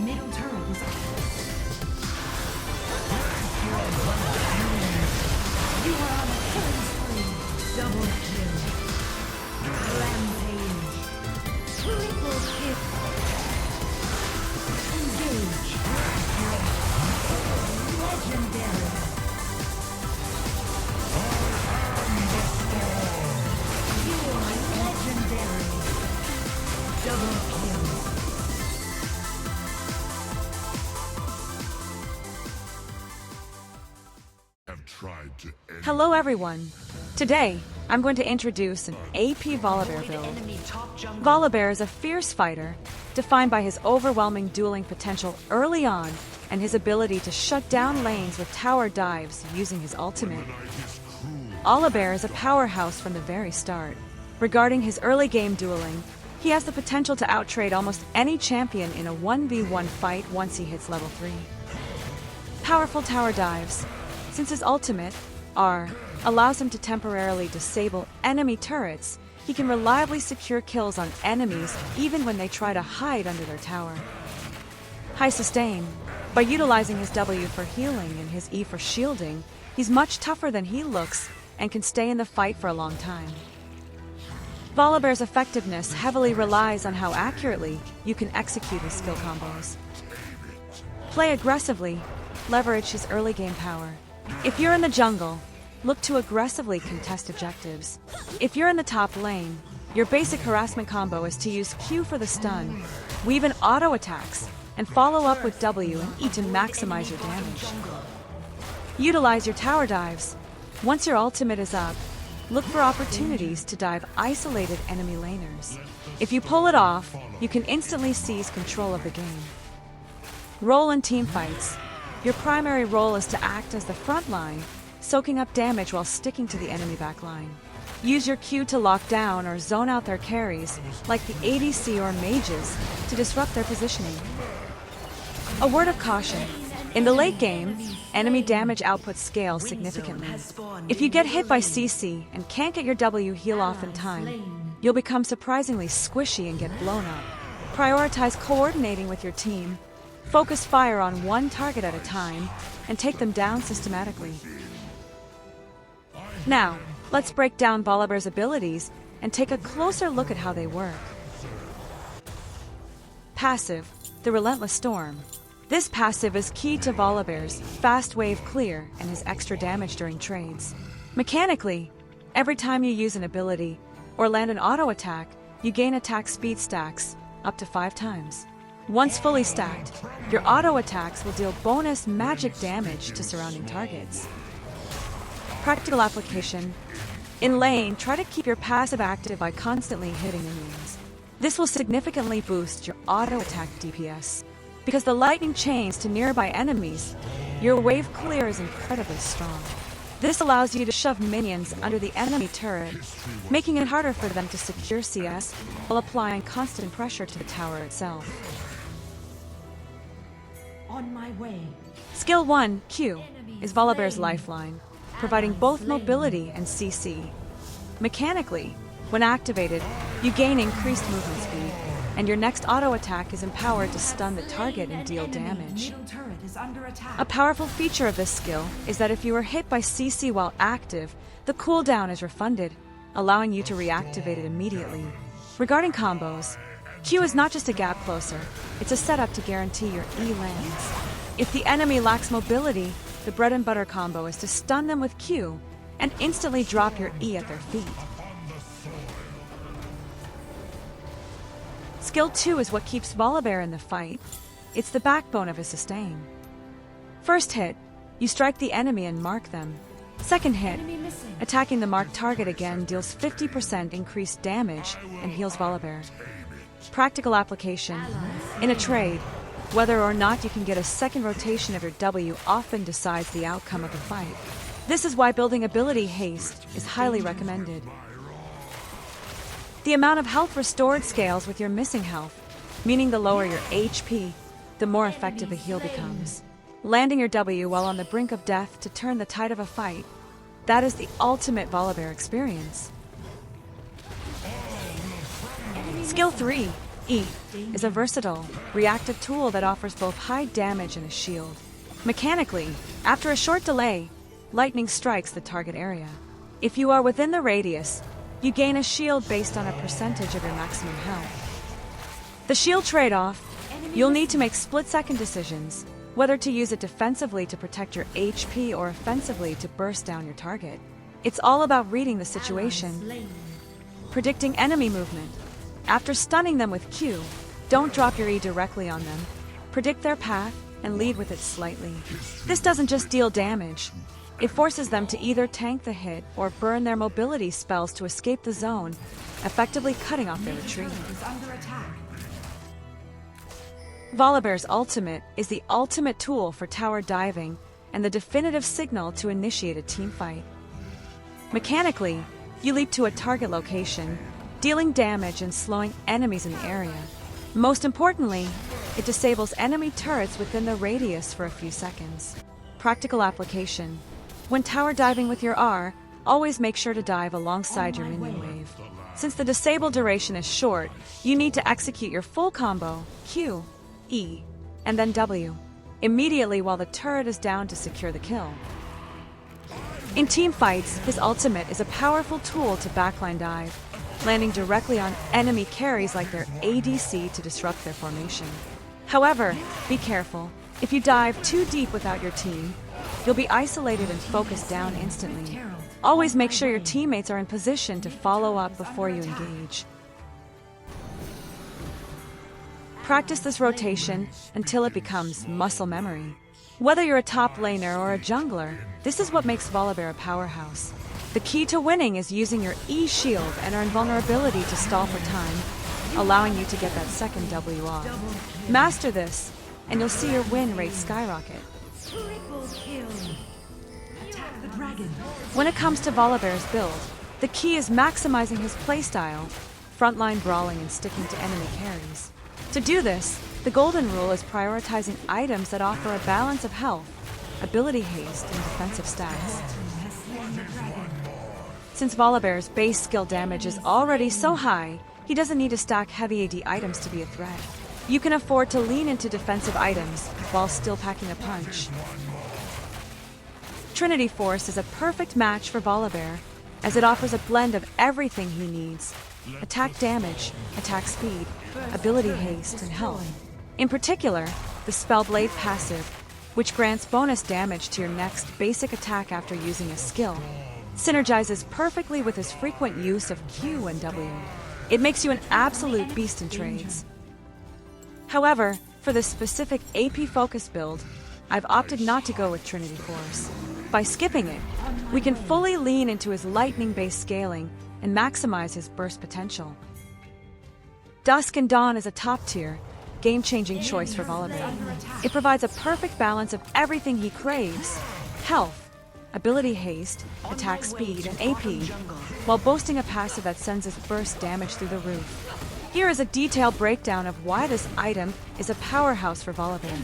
Middle turret is You are on a killing spree. Double kill. Rampage. Triple kill. Engage. Legendary. You are legendary. Double kill. Hello everyone! Today, I'm going to introduce an AP Volibear build. Volibear is a fierce fighter, defined by his overwhelming dueling potential early on and his ability to shut down lanes with tower dives using his ultimate. Volibear is a powerhouse from the very start. Regarding his early game dueling, he has the potential to outtrade almost any champion in a 1v1 fight once he hits level 3. Powerful tower dives. Since his ultimate, R, allows him to temporarily disable enemy turrets, he can reliably secure kills on enemies even when they try to hide under their tower. High sustain. By utilizing his W for healing and his E for shielding, he's much tougher than he looks and can stay in the fight for a long time. Volibear's effectiveness heavily relies on how accurately you can execute his skill combos. Play aggressively, leverage his early game power. If you're in the jungle, look to aggressively contest objectives. If you're in the top lane, your basic harassment combo is to use Q for the stun, weave in auto attacks, and follow up with W and E to maximize your damage. Utilize your tower dives. Once your ultimate is up, look for opportunities to dive isolated enemy laners. If you pull it off, you can instantly seize control of the game. Role in teamfights. Your primary role is to act as the front line, soaking up damage while sticking to the enemy backline. Use your Q to lock down or zone out their carries, like the ADC or mages, to disrupt their positioning. A word of caution. In the late game, enemy damage output scales significantly. If you get hit by CC and can't get your W heal off in time, you'll become surprisingly squishy and get blown up. Prioritize coordinating with your team. Focus fire on one target at a time, and take them down systematically. Now, let's break down Volibear's abilities and take a closer look at how they work. Passive, the Relentless Storm. This passive is key to Volibear's fast wave clear and his extra damage during trades. Mechanically, every time you use an ability or land an auto attack, you gain attack speed stacks up to 5 times. Once fully stacked, your auto attacks will deal bonus magic damage to surrounding targets. Practical application. In lane, try to keep your passive active by constantly hitting minions. This will significantly boost your auto attack DPS. Because the lightning chains to nearby enemies, your wave clear is incredibly strong. This allows you to shove minions under the enemy turret, making it harder for them to secure CS while applying constant pressure to the tower itself. on my way. Skill 1, Q, is Volibear's lifeline, providing both mobility and CC. Mechanically, when activated, you gain increased movement speed, and your next auto attack is empowered to stun the target and deal damage. A powerful feature of this skill is that if you are hit by CC while active, the cooldown is refunded, allowing you to reactivate it immediately. Regarding combos, Q is not just a gap closer, it's a setup to guarantee your E lands. If the enemy lacks mobility, the bread and butter combo is to stun them with Q and instantly drop your E at their feet. Skill 2 is what keeps Volibear in the fight. It's the backbone of his sustain. First hit, you strike the enemy and mark them. Second hit, attacking the marked target again deals 50% increased damage and heals Volibear. Practical application. In a trade, whether or not you can get a second rotation of your W often decides the outcome of the fight. This is why building ability haste is highly recommended. The amount of health restored scales with your missing health, meaning the lower your HP, the more effective the heal becomes. Landing your W while on the brink of death to turn the tide of a fight, that is the ultimate Volibear experience. Skill 3, E, is a versatile, reactive tool that offers both high damage and a shield. Mechanically, after a short delay, lightning strikes the target area. If you are within the radius, you gain a shield based on a percentage of your maximum health. The shield trade-off, you'll need to make split-second decisions, whether to use it defensively to protect your HP or offensively to burst down your target. It's all about reading the situation, predicting enemy movement. After stunning them with Q, don't drop your E directly on them. Predict their path and lead with it slightly. This doesn't just deal damage. It forces them to either tank the hit or burn their mobility spells to escape the zone, effectively cutting off their retreat. Volibear's ultimate is the ultimate tool for tower diving and the definitive signal to initiate a teamfight. Mechanically, you leap to a target location, dealing damage and slowing enemies in the area. Most importantly, it disables enemy turrets within the radius for a few seconds. Practical application. When tower diving with your R, always make sure to dive alongside your minion wave. Since the disable duration is short, you need to execute your full combo, Q, E, and then W, immediately while the turret is down to secure the kill. In team fights, his ultimate is a powerful tool to backline dive, landing directly on enemy carries like their ADC to disrupt their formation. However, be careful. If you dive too deep without your team, you'll be isolated and focused down instantly. Always make sure your teammates are in position to follow up before you engage. Practice this rotation until it becomes muscle memory. Whether you're a top laner or a jungler, this is what makes Volibear a powerhouse. The key to winning is using your E shield and our invulnerability to stall for time, allowing you to get that second W off. Master this, and you'll see your win rate skyrocket. Triple kill. Attack the dragon. When it comes to Volibear's build, the key is maximizing his playstyle, frontline brawling and sticking to enemy carries. To do this, the golden rule is prioritizing items that offer a balance of health, ability haste, and defensive stats. Since Volibear's base skill damage is already so high, he doesn't need to stack heavy AD items to be a threat. You can afford to lean into defensive items while still packing a punch. Trinity Force is a perfect match for Volibear, as it offers a blend of everything he needs: attack damage, attack speed, ability haste, and health. In particular, the Spellblade passive, which grants bonus damage to your next basic attack after using a skill, synergizes perfectly with his frequent use of Q and W. It makes you an absolute beast in trades. However, for this specific AP focus build, I've opted not to go with Trinity Force. By skipping it, we can fully lean into his lightning-based scaling and maximize his burst potential. Dusk and Dawn is a top-tier, game-changing choice for Volibear. It provides a perfect balance of everything he craves: health, ability haste, attack speed, and AP, while boasting a passive that sends his burst damage through the roof. Here is a detailed breakdown of why this item is a powerhouse for Volibear.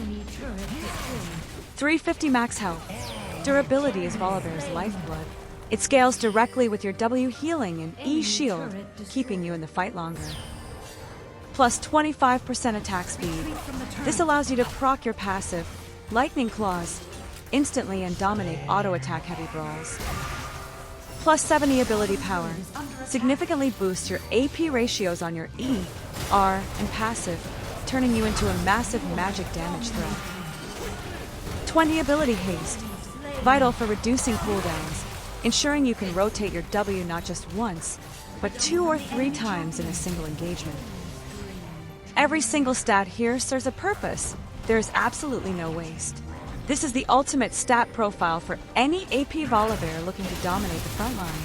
350 max health. Durability is Volibear's lifeblood. It scales directly with your W healing and E shield, keeping you in the fight longer. Plus 25% attack speed. This allows you to proc your passive, Lightning Claws, instantly and dominate auto-attack heavy brawls. Plus 70 ability power. Significantly boosts your AP ratios on your E, R, and passive, turning you into a massive magic damage threat. 20 ability haste. Vital for reducing cooldowns, ensuring you can rotate your W not just once, but 2 or 3 times in a single engagement. Every single stat here serves a purpose. There is absolutely no waste. This is the ultimate stat profile for any AP Volibear looking to dominate the front line.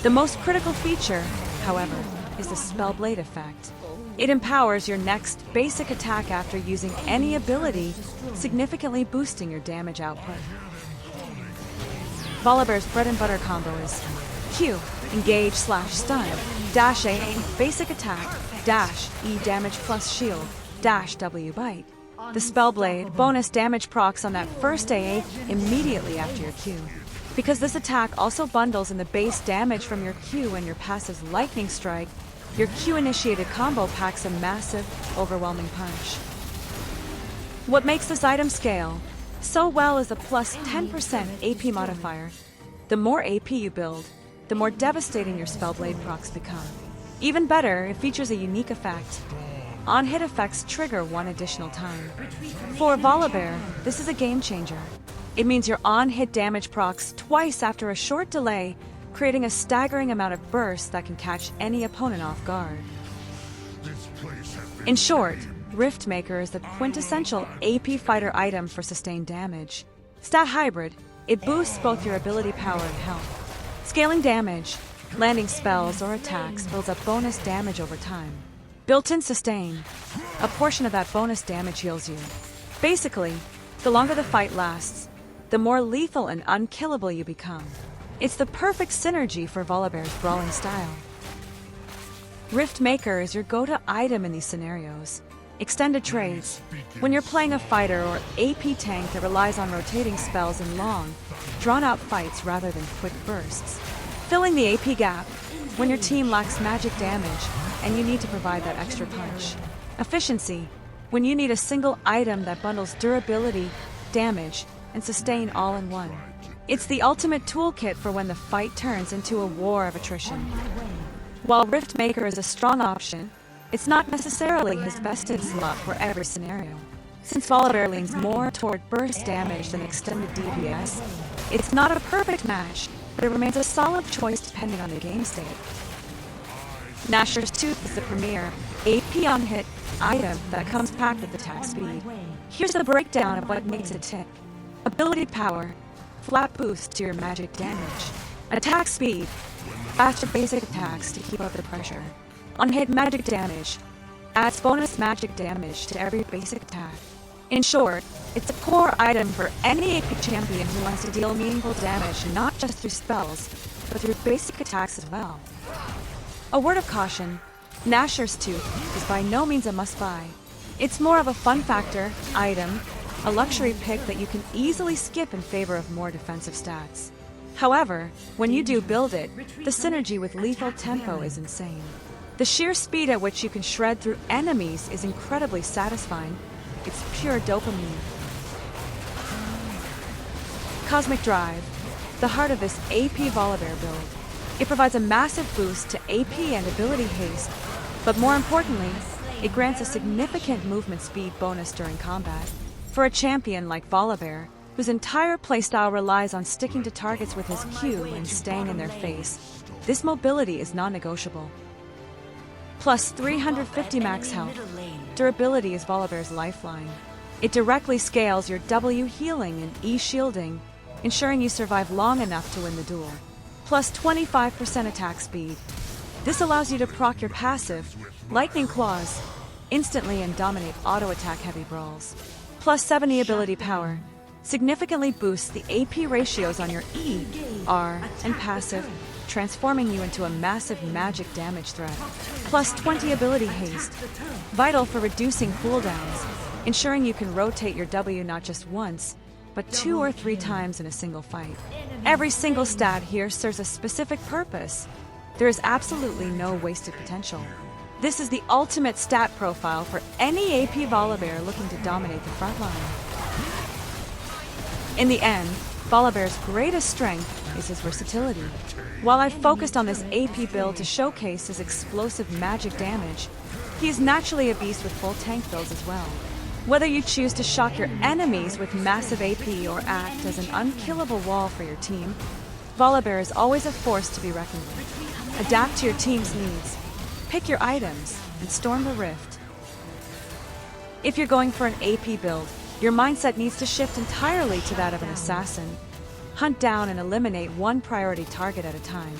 The most critical feature, however, is the Spellblade effect. It empowers your next basic attack after using any ability, significantly boosting your damage output. Volibear's bread and butter combo is Q, engage/stun, dash A, basic attack, dash E damage plus shield, W bite. The Spellblade bonus damage procs on that first AA immediately after your Q. Because this attack also bundles in the base damage from your Q and your passive's Lightning Strike, your Q-initiated combo packs a massive, overwhelming punch. What makes this item scale so well is the plus 10% AP modifier. The more AP you build, the more devastating your Spellblade procs become. Even better, it features a unique effect. On-hit effects trigger one additional time. For Volibear, this is a game changer. It means your on-hit damage procs twice after a short delay, creating a staggering amount of burst that can catch any opponent off guard. In short, Riftmaker is the quintessential AP fighter item for sustained damage. Stat hybrid, it boosts both your ability power and health. Scaling damage, landing spells or attacks builds up bonus damage over time. Built-in sustain, a portion of that bonus damage heals you. Basically, the longer the fight lasts, the more lethal and unkillable you become. It's the perfect synergy for Volibear's brawling style. Riftmaker is your go-to item in these scenarios. Extended trades. When you're playing a fighter or AP tank that relies on rotating spells in long, drawn-out fights rather than quick bursts. Filling the AP gap. When your team lacks magic damage and you need to provide that extra punch. Efficiency. When you need a single item that bundles durability, damage, and sustain all in one. It's the ultimate toolkit for when the fight turns into a war of attrition. While Riftmaker is a strong option, it's not necessarily his best in slot for every scenario. Since Volibear leans more toward burst damage than extended DPS, it's not a perfect match, but it remains a solid choice depending on the game state. Gnasher's Tooth is the premier AP on-hit item that comes packed with attack speed. Here's a breakdown of what makes it tick. Ability power, flat boost to your magic damage. Attack speed, faster basic attacks to keep up the pressure. On-hit magic damage, adds bonus magic damage to every basic attack. In short, it's a core item for any AP champion who wants to deal meaningful damage not just through spells, but through basic attacks as well. A word of caution, Gnasher's Tooth is by no means a must-buy. It's more of a fun factor, item, a luxury pick that you can easily skip in favor of more defensive stats. However, when you do build it, the synergy with lethal tempo is insane. The sheer speed at which you can shred through enemies is incredibly satisfying. It's pure dopamine. Cosmic Drive, the heart of this AP Volibear build. It provides a massive boost to AP and ability haste, but more importantly, it grants a significant movement speed bonus during combat. For a champion like Volibear, whose entire playstyle relies on sticking to targets with his Q and staying in their face, this mobility is non-negotiable. Plus 350 max health. Durability is Volibear's lifeline. It directly scales your W healing and E shielding, ensuring you survive long enough to win the duel. Plus 25% attack speed. This allows you to proc your passive, Lightning Claws, instantly and dominate auto-attack heavy brawls. Plus 70 ability power. Significantly boosts the AP ratios on your E, R, and passive, transforming you into a massive magic damage threat. Plus 20 ability haste, vital for reducing cooldowns, ensuring you can rotate your W not just once, but 2 or 3 times in a single fight. Every single stat here serves a specific purpose. There is absolutely no wasted potential. This is the ultimate stat profile for any AP Volibear looking to dominate the front line. In the end, Volibear's greatest strength is his versatility. While I've focused on this AP build to showcase his explosive magic damage, he is naturally a beast with full tank builds as well. Whether you choose to shock your enemies with massive AP or act as an unkillable wall for your team, Volibear is always a force to be reckoned with. Adapt to your team's needs, pick your items, and storm the rift. If you're going for an AP build, your mindset needs to shift entirely to that of an assassin. Hunt down and eliminate one priority target at a time.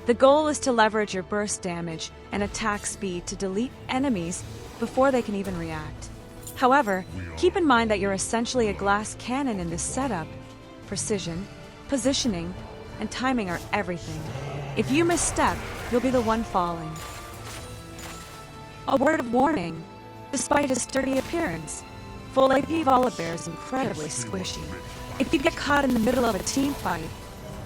The goal is to leverage your burst damage and attack speed to delete enemies before they can even react. However, keep in mind that you're essentially a glass cannon in this setup. Precision, positioning, and timing are everything. If you misstep, you'll be the one falling. A word of warning. despite his sturdy appearance. Full AP Volibear is incredibly squishy. If you get caught in the middle of a team fight,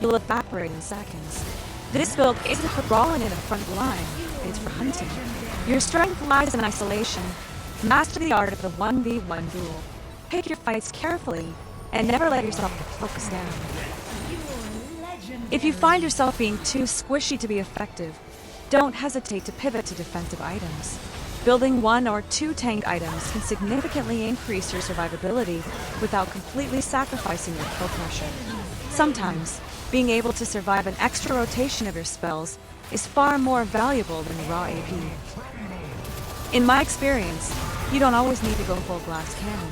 you'll evaporate in seconds. This build isn't for brawling in the front line, it's for hunting. Your strength lies in isolation. Master the art of the 1v1 duel. Pick your fights carefully, and never let yourself get focused down. If you find yourself being too squishy to be effective, don't hesitate to pivot to defensive items. Building 1 or 2 tank items can significantly increase your survivability without completely sacrificing your kill pressure. Sometimes, being able to survive an extra rotation of your spells is far more valuable than raw AP. In my experience, you don't always need to go full glass cannon.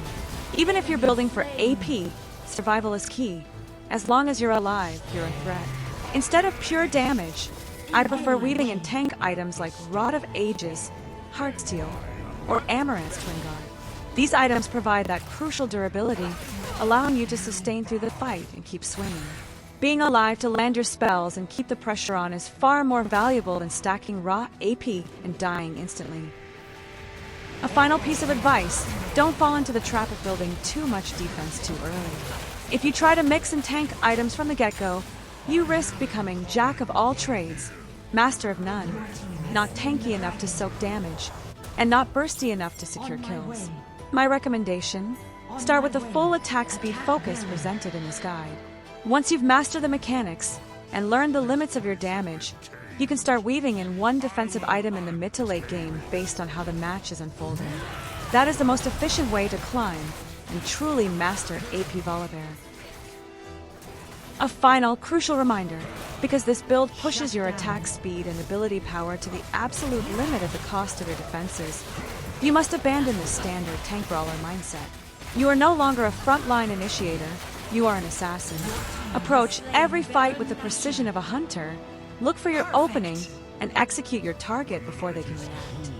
Even if you're building for AP, survival is key. As long as you're alive, you're a threat. Instead of pure damage, I prefer weaving in tank items like Rod of Ages, Heartsteel, or Amaranth's Twin Guard. These items provide that crucial durability, allowing you to sustain through the fight and keep swinging. Being alive to land your spells and keep the pressure on is far more valuable than stacking raw AP and dying instantly. A final piece of advice, don't fall into the trap of building too much defense too early. If you try to mix and tank items from the get-go, you risk becoming jack of all trades, master of none, not tanky enough to soak damage, and not bursty enough to secure kills. My recommendation, start with the full attack speed focus presented in this guide. Once you've mastered the mechanics and learned the limits of your damage, you can start weaving in one defensive item in the mid to late game based on how the match is unfolding. That is the most efficient way to climb and truly master AP Volibear. A final, crucial reminder, because this build pushes your attack speed and ability power to the absolute limit of the cost of your defenses, you must abandon the standard tank brawler mindset. You are no longer a frontline initiator, you are an assassin. Approach every fight with the precision of a hunter, look for your opening, and execute your target before they can react.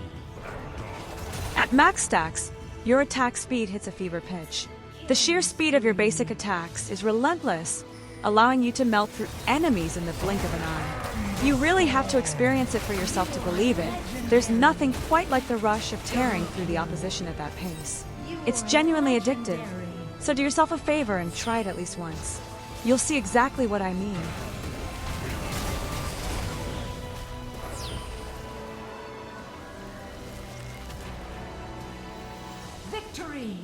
At max stacks, your attack speed hits a fever pitch. The sheer speed of your basic attacks is relentless, allowing you to melt through enemies in the blink of an eye. You really have to experience it for yourself to believe it. There's nothing quite like the rush of tearing through the opposition at that pace. It's genuinely addictive, so do yourself a favor and try it at least once. You'll see exactly what I mean. Victory!